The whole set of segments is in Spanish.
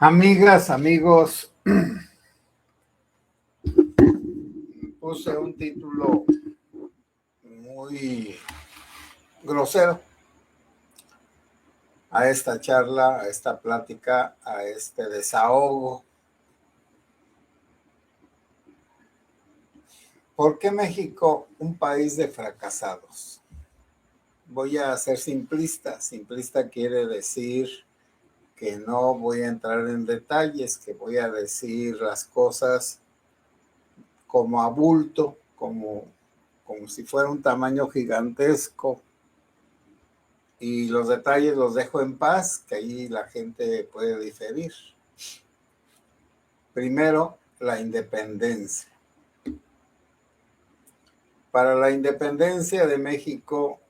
Amigas, amigos, puse un título muy grosero a esta charla, a esta plática, a este desahogo. ¿Por qué México un país de fracasados? Voy a ser simplista. Simplista quiere decir que no voy a entrar en detalles, que voy a decir las cosas como a bulto, como si fuera un tamaño gigantesco. Y los detalles los dejo en paz, que ahí la gente puede diferir. Primero, la independencia. Para la independencia de México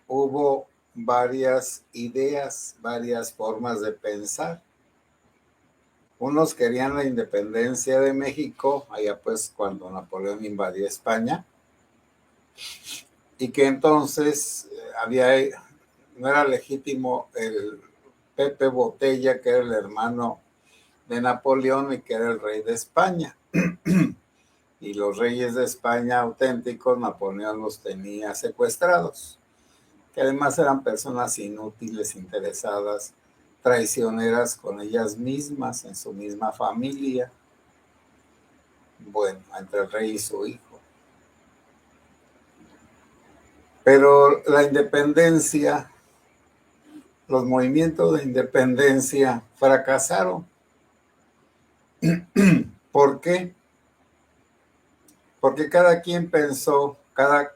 hubo varias ideas, varias formas de pensar. Unos querían la independencia de México, allá pues cuando Napoleón invadió España, y que entonces no era legítimo el Pepe Botella, que era el hermano de Napoleón y que era el rey de España. Y los reyes de España auténticos, Napoleón los tenía secuestrados, que además eran personas inútiles, interesadas, traicioneras con ellas mismas, en su misma familia. Bueno, entre el rey y su hijo. Pero la independencia, los movimientos de independencia fracasaron. ¿Por qué? Porque cada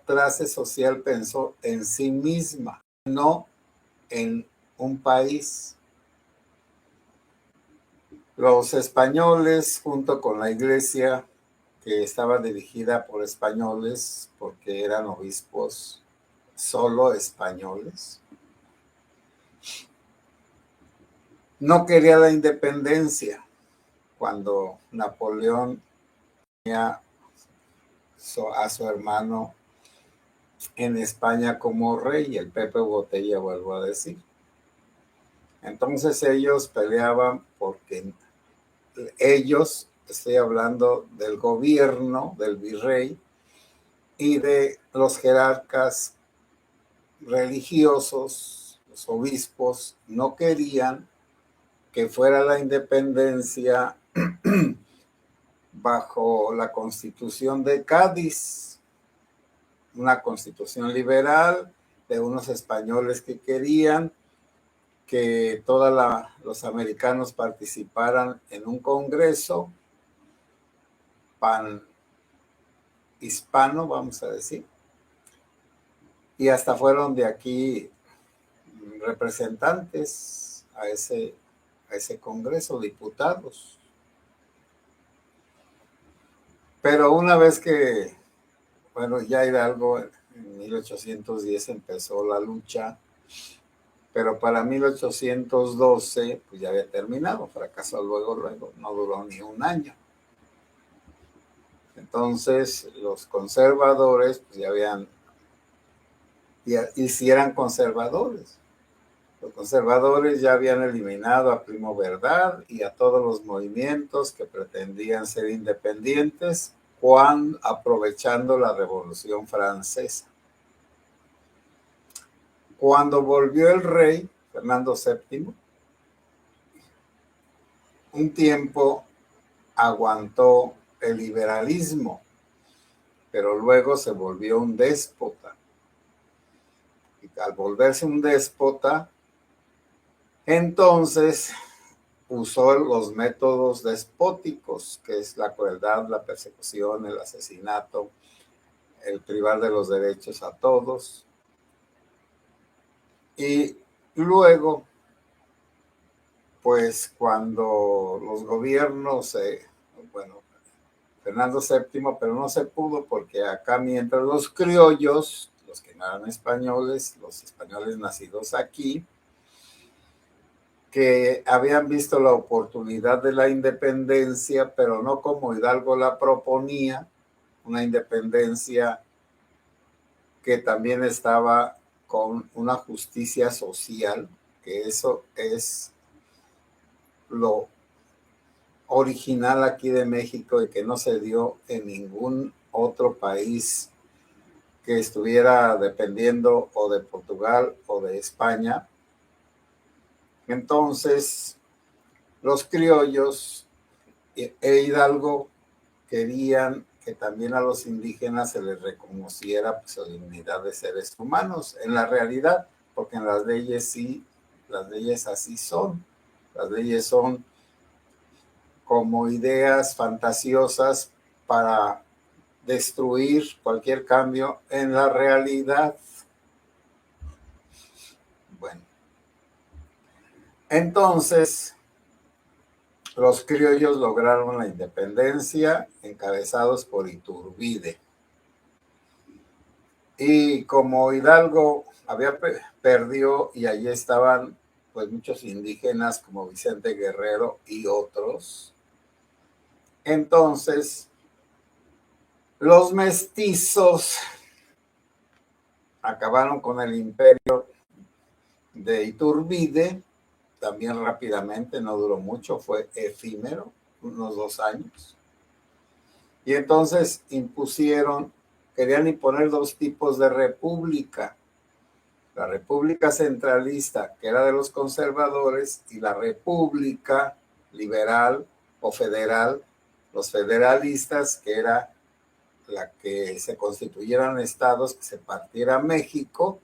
clase social pensó en sí misma, no en un país. Los españoles, junto con la iglesia, que estaba dirigida por españoles, porque eran obispos solo españoles, no quería la independencia. Cuando Napoleón tenía a su hermano en España como rey, el Pepe Botella, vuelvo a decir. Entonces ellos peleaban porque ellos, estoy hablando del gobierno, del virrey y de los jerarcas religiosos, los obispos, no querían que fuera la independencia bajo la Constitución de Cádiz, una constitución liberal de unos españoles que querían que todos los americanos participaran en un congreso pan-hispano, vamos a decir, y hasta fueron de aquí representantes a ese congreso, diputados. Pero una vez que, bueno, ya Hidalgo en 1810 empezó la lucha, pero para 1812 pues ya había terminado, fracasó luego, no duró ni un año. Entonces los conservadores pues y si eran conservadores, los conservadores ya habían eliminado a Primo Verdad y a todos los movimientos que pretendían ser independientes, aprovechando la Revolución Francesa. Cuando volvió el rey, Fernando VII, un tiempo aguantó el liberalismo, pero luego se volvió un déspota. Y al volverse un déspota, entonces usó los métodos despóticos, que es la crueldad, la persecución, el asesinato, el privar de los derechos a todos. Y luego, pues cuando los gobiernos, Fernando VII, pero no se pudo porque acá mientras los criollos, los que no eran españoles, los españoles nacidos aquí, que habían visto la oportunidad de la independencia, pero no como Hidalgo la proponía, una independencia que también estaba con una justicia social, que eso es lo original aquí de México y que no se dio en ningún otro país que estuviera dependiendo o de Portugal o de España. Entonces, los criollos e Hidalgo querían que también a los indígenas se les reconociera pues, su dignidad de seres humanos en la realidad, porque en las leyes sí, las leyes así son. Las leyes son como ideas fantasiosas para destruir cualquier cambio en la realidad. Bueno, entonces los criollos lograron la independencia encabezados por Iturbide. Y como Hidalgo había perdido y allí estaban pues muchos indígenas como Vicente Guerrero y otros, entonces los mestizos acabaron con el imperio de Iturbide, también rápidamente, no duró mucho, fue efímero, unos 2 años. Y entonces querían imponer 2 tipos de república. La república centralista, que era de los conservadores, y la república liberal o federal, los federalistas, que era la que se constituyeran estados, que se partiera México,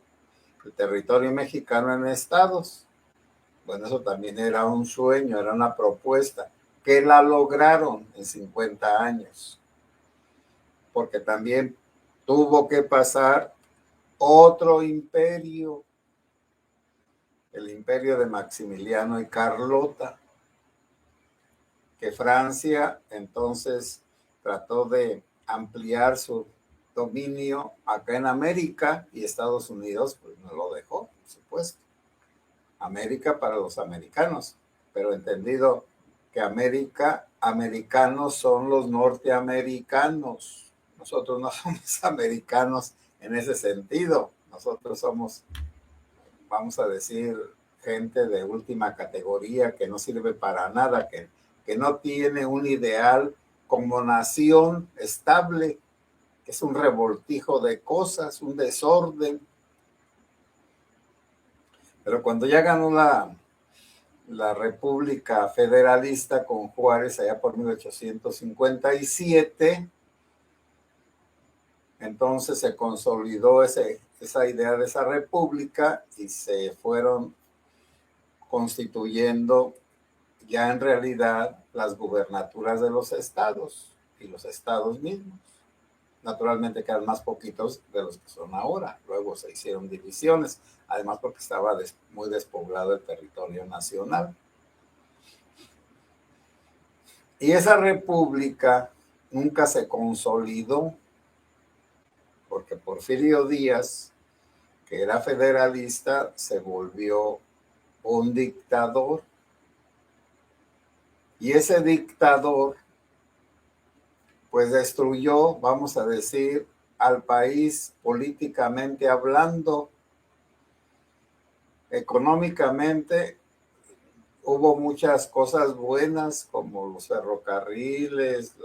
el territorio mexicano en estados. Bueno, eso también era un sueño, era una propuesta, que la lograron en 50 años, porque también tuvo que pasar otro imperio, el imperio de Maximiliano y Carlota, que Francia entonces trató de ampliar su dominio acá en América y Estados Unidos pues no lo dejó, por supuesto. América para los americanos, pero entendido que americanos son los norteamericanos. Nosotros no somos americanos en ese sentido. Nosotros somos, vamos a decir, gente de última categoría que no sirve para nada, que no tiene un ideal como nación estable, que es un revoltijo de cosas, un desorden. Pero cuando ya ganó la República Federalista con Juárez allá por 1857, entonces se consolidó esa idea de esa república y se fueron constituyendo ya en realidad las gubernaturas de los estados y los estados mismos. Naturalmente quedan más poquitos de los que son ahora. Luego se hicieron divisiones, además porque estaba muy despoblado el territorio nacional. Y esa república nunca se consolidó, porque Porfirio Díaz, que era federalista, se volvió un dictador. Y ese dictador pues destruyó, vamos a decir, al país políticamente hablando. Económicamente hubo muchas cosas buenas como los ferrocarriles,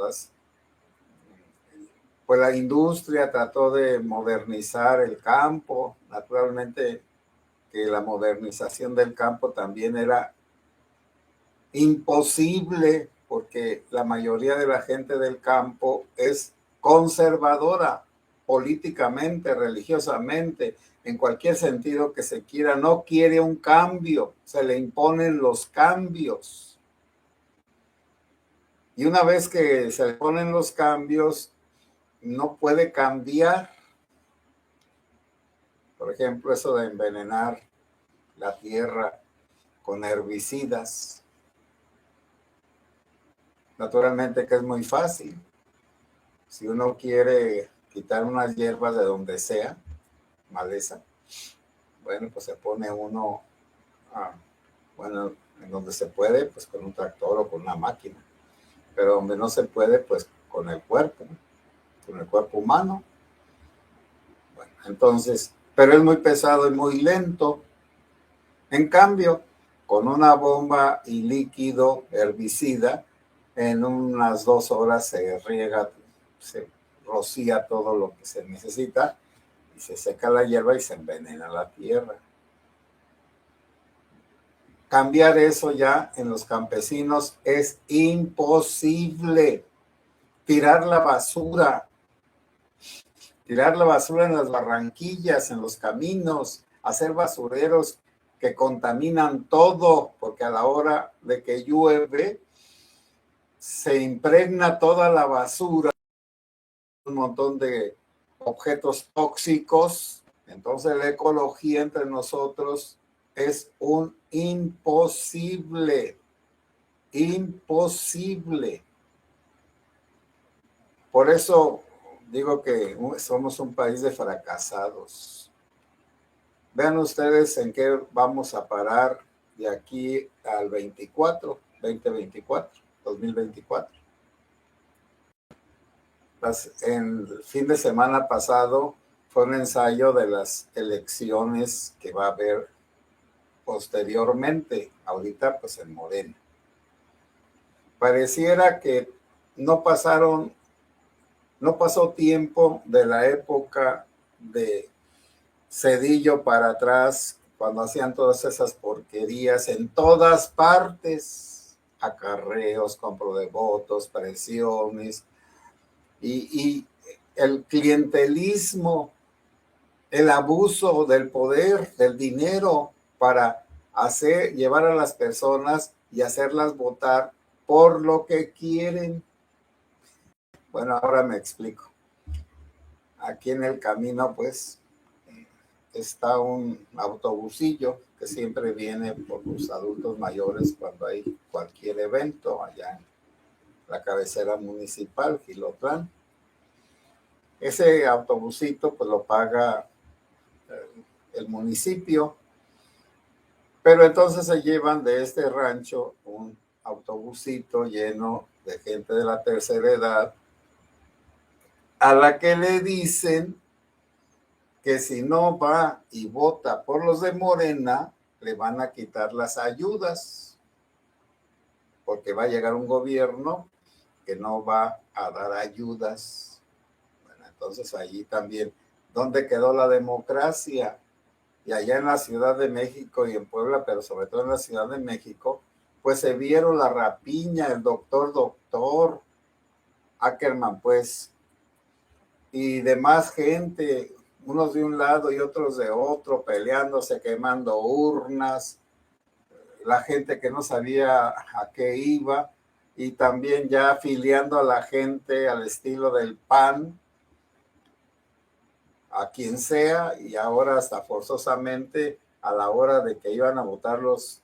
pues la industria trató de modernizar el campo. Naturalmente que la modernización del campo también era imposible porque la mayoría de la gente del campo es conservadora políticamente, religiosamente, en cualquier sentido que se quiera, no quiere un cambio, se le imponen los cambios. Y una vez que se le ponen los cambios, no puede cambiar. Por ejemplo, eso de envenenar la tierra con herbicidas. Naturalmente que es muy fácil. Si uno quiere quitar unas hierbas de donde sea, maleza, bueno, pues se pone uno, bueno, en donde se puede, pues con un tractor o con una máquina. Pero donde no se puede, pues con el cuerpo, ¿no? Con el cuerpo humano. Bueno, entonces, pero es muy pesado y muy lento. En cambio, con una bomba y líquido herbicida, En unas 2 horas se riega, se rocía todo lo que se necesita y se seca la hierba y se envenena la tierra. Cambiar eso ya en los campesinos es imposible. Tirar la basura en las barranquillas, en los caminos, hacer basureros que contaminan todo, porque a la hora de que llueve se impregna toda la basura, un montón de objetos tóxicos. Entonces la ecología entre nosotros es un imposible, imposible. Por eso digo que somos un país de fracasados. Vean ustedes en qué vamos a parar de aquí al 2024. En el fin de semana pasado fue un ensayo de las elecciones que va a haber posteriormente, ahorita pues en Morena. Pareciera que no pasó tiempo de la época de Cedillo para atrás, cuando hacían todas esas porquerías en todas partes, acarreos, compro de votos, presiones, y el clientelismo, el abuso del poder, del dinero, para llevar a las personas y hacerlas votar por lo que quieren. Bueno, ahora me explico. Aquí en el camino, pues, está un autobusillo que siempre viene por los adultos mayores cuando hay cualquier evento allá en la cabecera municipal, Gilotlán. Ese autobusito pues lo paga el municipio, pero entonces se llevan de este rancho un autobusito lleno de gente de la tercera edad a la que le dicen que si no va y vota por los de Morena, le van a quitar las ayudas, porque va a llegar un gobierno que no va a dar ayudas. Bueno, entonces allí también, ¿dónde quedó la democracia? Y allá en la Ciudad de México y en Puebla, pero sobre todo en la Ciudad de México, pues se vieron la rapiña, el doctor Ackerman, pues, y demás gente, unos de un lado y otros de otro, peleándose, quemando urnas, la gente que no sabía a qué iba, y también ya afiliando a la gente al estilo del PAN, a quien sea, y ahora hasta forzosamente a la hora de que iban a votar las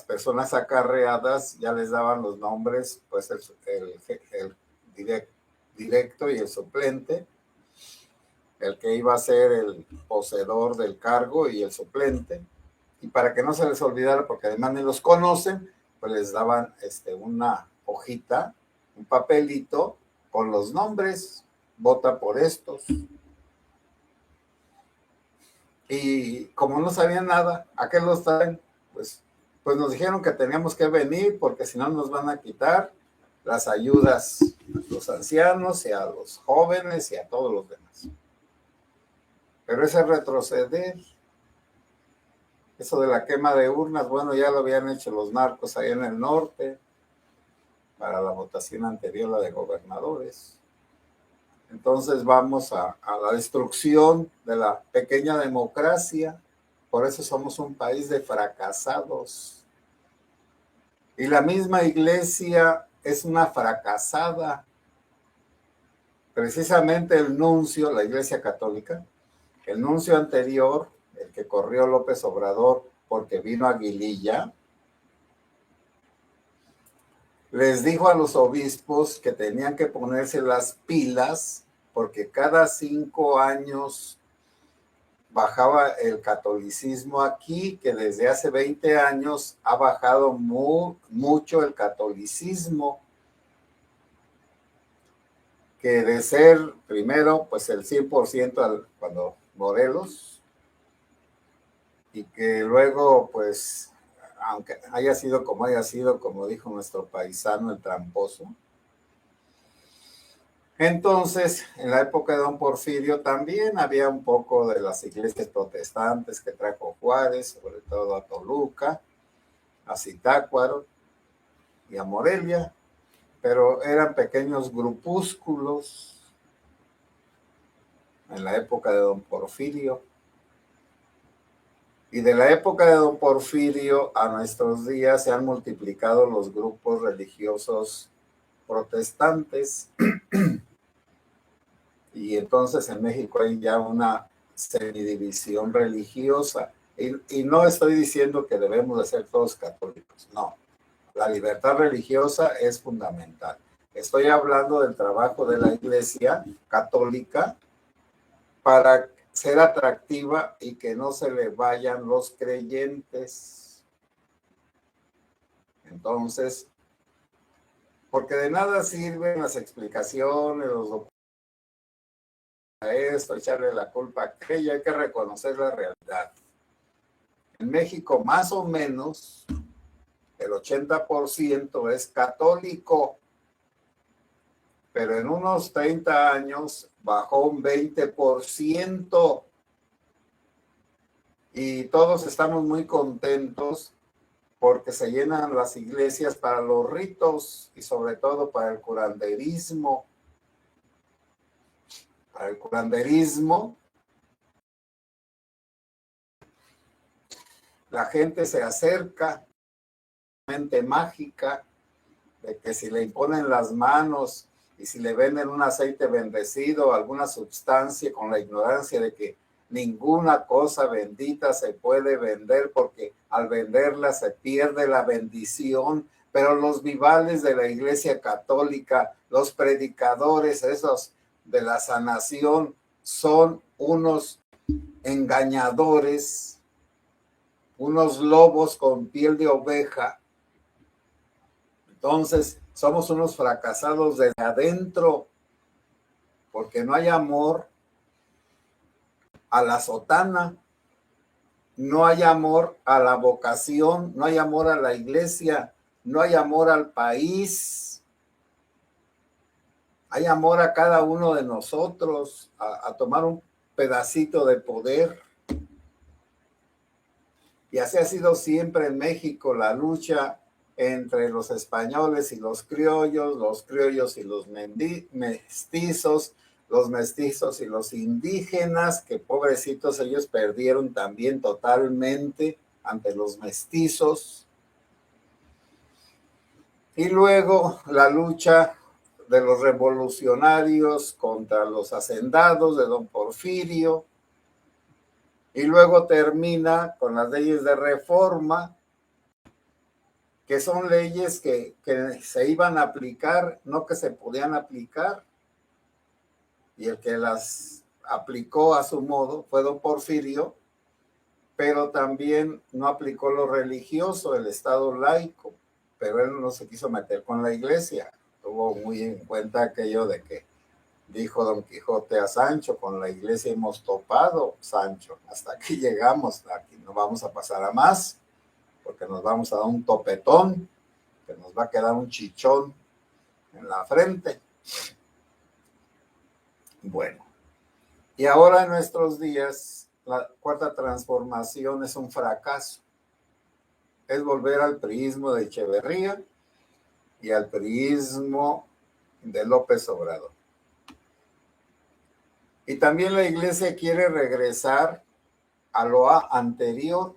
personas acarreadas, ya les daban los nombres, pues el directo y el suplente, el que iba a ser el poseedor del cargo y el suplente, y para que no se les olvidara, porque además ni los conocen, pues les daban una hojita, un papelito con los nombres, vota por estos. Y como no sabían nada, ¿a qué los traen? Pues nos dijeron que teníamos que venir porque si no nos van a quitar las ayudas a los ancianos y a los jóvenes y a todos los demás. Pero ese retroceder, eso de la quema de urnas, bueno, ya lo habían hecho los narcos allá en el norte para la votación anterior, la de gobernadores. Entonces vamos a la destrucción de la pequeña democracia. Por eso somos un país de fracasados. Y la misma iglesia es una fracasada. Precisamente el nuncio, la iglesia católica, el nuncio anterior, el que corrió López Obrador porque vino a Aguililla, les dijo a los obispos que tenían que ponerse las pilas porque cada 5 años bajaba el catolicismo aquí, que desde hace 20 años ha bajado mucho el catolicismo, que de ser primero pues el 100% cuando Morelos, y que luego pues aunque haya sido, como dijo nuestro paisano, el tramposo. Entonces, en la época de don Porfirio también había un poco de las iglesias protestantes que trajo Juárez, sobre todo a Toluca, a Zitácuaro y a Morelia, pero eran pequeños grupúsculos en la época de don Porfirio. Y de la época de don Porfirio a nuestros días se han multiplicado los grupos religiosos protestantes. Y entonces en México hay ya una semidivisión religiosa. Y no estoy diciendo que debemos de ser todos católicos, no. La libertad religiosa es fundamental. Estoy hablando del trabajo de la Iglesia católica para ser atractiva y que no se le vayan los creyentes. Entonces, porque de nada sirven las explicaciones, los documentos, esto, echarle la culpa a aquello, hay que reconocer la realidad. En México, más o menos, el 80% es católico, pero en unos 30 años bajó un 20%, y todos estamos muy contentos porque se llenan las iglesias para los ritos y sobre todo para el curanderismo. Para el curanderismo, la gente se acerca, mente mágica, de que si le imponen las manos y si le venden un aceite bendecido, alguna sustancia, con la ignorancia de que ninguna cosa bendita se puede vender porque al venderla se pierde la bendición. Pero los vivales de la Iglesia Católica, los predicadores esos de la sanación, son unos engañadores, unos lobos con piel de oveja. Entonces, somos unos fracasados de adentro, porque no hay amor a la sotana, no hay amor a la vocación, no hay amor a la iglesia, no hay amor al país. Hay amor a cada uno de nosotros, a tomar un pedacito de poder. Y así ha sido siempre en México la lucha entre los españoles y los criollos y los mestizos y los indígenas, que pobrecitos ellos perdieron también totalmente ante los mestizos. Y luego la lucha de los revolucionarios contra los hacendados de don Porfirio. Y luego termina con las leyes de reforma, que son leyes que se iban a aplicar, no que se podían aplicar. Y el que las aplicó a su modo fue don Porfirio, pero también no aplicó lo religioso, el Estado laico, pero él no se quiso meter con la iglesia. Tuvo muy en cuenta aquello de que dijo don Quijote a Sancho: con la iglesia hemos topado, Sancho, hasta aquí llegamos, aquí no vamos a pasar a más, porque nos vamos a dar un topetón, que nos va a quedar un chichón en la frente. Bueno, y ahora en nuestros días, la cuarta transformación es un fracaso. Es volver al priismo de Echeverría y al priismo de López Obrador. Y también la iglesia quiere regresar a lo anterior,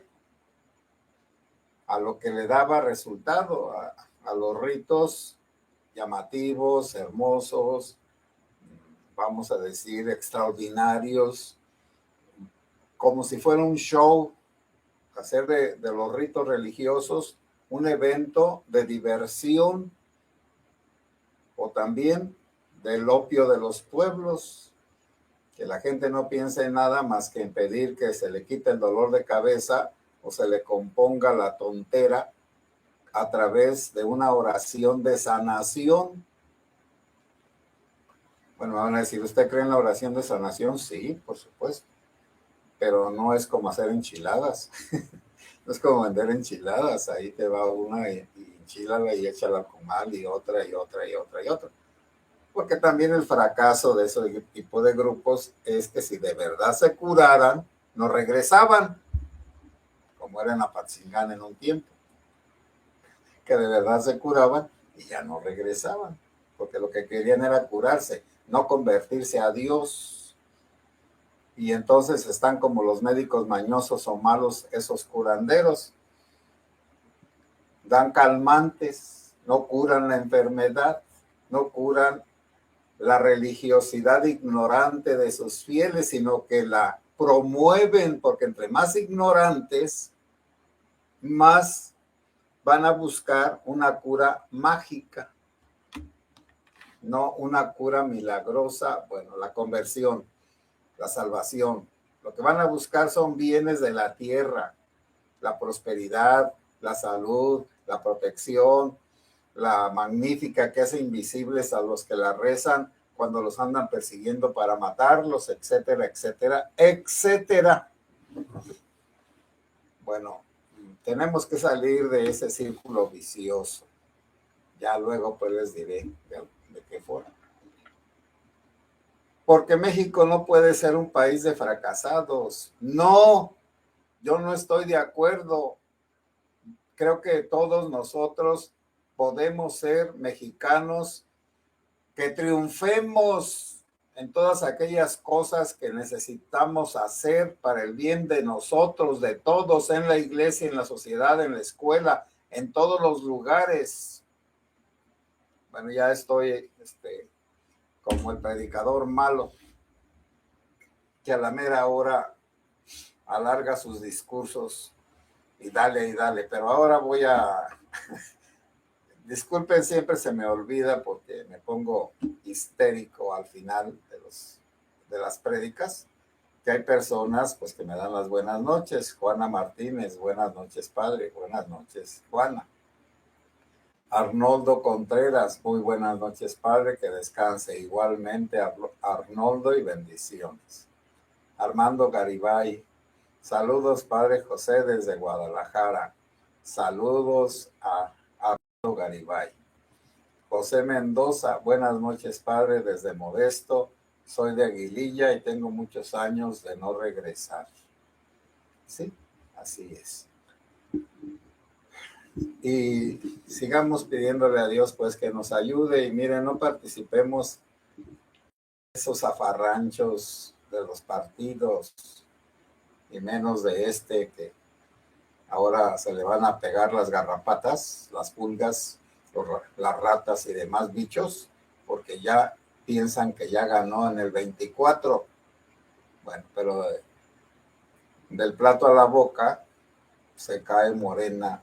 a lo que le daba resultado, a los ritos llamativos, hermosos, vamos a decir, extraordinarios, como si fuera un show, hacer de los ritos religiosos un evento de diversión, o también del opio de los pueblos, que la gente no piense en nada más que en pedir que se le quite el dolor de cabeza o se le componga la tontera a través de una oración de sanación. Bueno, me van a decir, ¿usted cree en la oración de sanación? Sí, por supuesto, pero no es como hacer enchiladas. Es como vender enchiladas, ahí te va una y enchilala y échala con mal y otra y otra y otra y otra. Porque también el fracaso de ese tipo de grupos es que si de verdad se curaran, no regresaban, como era en Apatzingán en un tiempo, que de verdad se curaban y ya no regresaban, porque lo que querían era curarse, no convertirse a Dios. Y entonces están como los médicos mañosos o malos, esos curanderos, dan calmantes, no curan la enfermedad, no curan la religiosidad ignorante de sus fieles, sino que la promueven, porque entre más ignorantes, más van a buscar una cura mágica, no una cura milagrosa, bueno, la conversión, la salvación. Lo que van a buscar son bienes de la tierra, la prosperidad, la salud, la protección, la magnífica que hace invisibles a los que la rezan cuando los andan persiguiendo para matarlos, etcétera, etcétera, etcétera. Bueno, tenemos que salir de ese círculo vicioso. Ya luego pues les diré de qué forma. Porque México no puede ser un país de fracasados. No, yo no estoy de acuerdo. Creo que todos nosotros podemos ser mexicanos que triunfemos en todas aquellas cosas que necesitamos hacer para el bien de nosotros, de todos, en la iglesia, en la sociedad, en la escuela, en todos los lugares. Bueno, ya estoy como el predicador malo, que a la mera hora alarga sus discursos y dale, pero ahora voy a... Disculpen, siempre se me olvida porque me pongo histérico al final de las prédicas, que hay personas pues que me dan las buenas noches. Juana Martínez, buenas noches, padre. Buenas noches, Juana. Arnoldo Contreras, muy buenas noches, padre, que descanse. Igualmente, Arnoldo, y bendiciones. Armando Garibay, saludos, padre José, desde Guadalajara. Saludos a Arnoldo Garibay. José Mendoza, buenas noches, padre, desde Modesto. Soy de Aguililla y tengo muchos años de no regresar. Sí, así es. Y sigamos pidiéndole a Dios pues que nos ayude y miren, no participemos en esos zafarranchos de los partidos y menos de que ahora se le van a pegar las garrapatas, las pulgas, las ratas y demás bichos, porque ya piensan que ya ganó en el 24. Bueno, pero del plato a la boca se cae Morena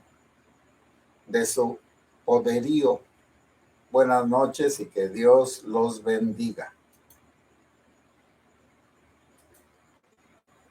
de su poderío. Buenas noches y que Dios los bendiga.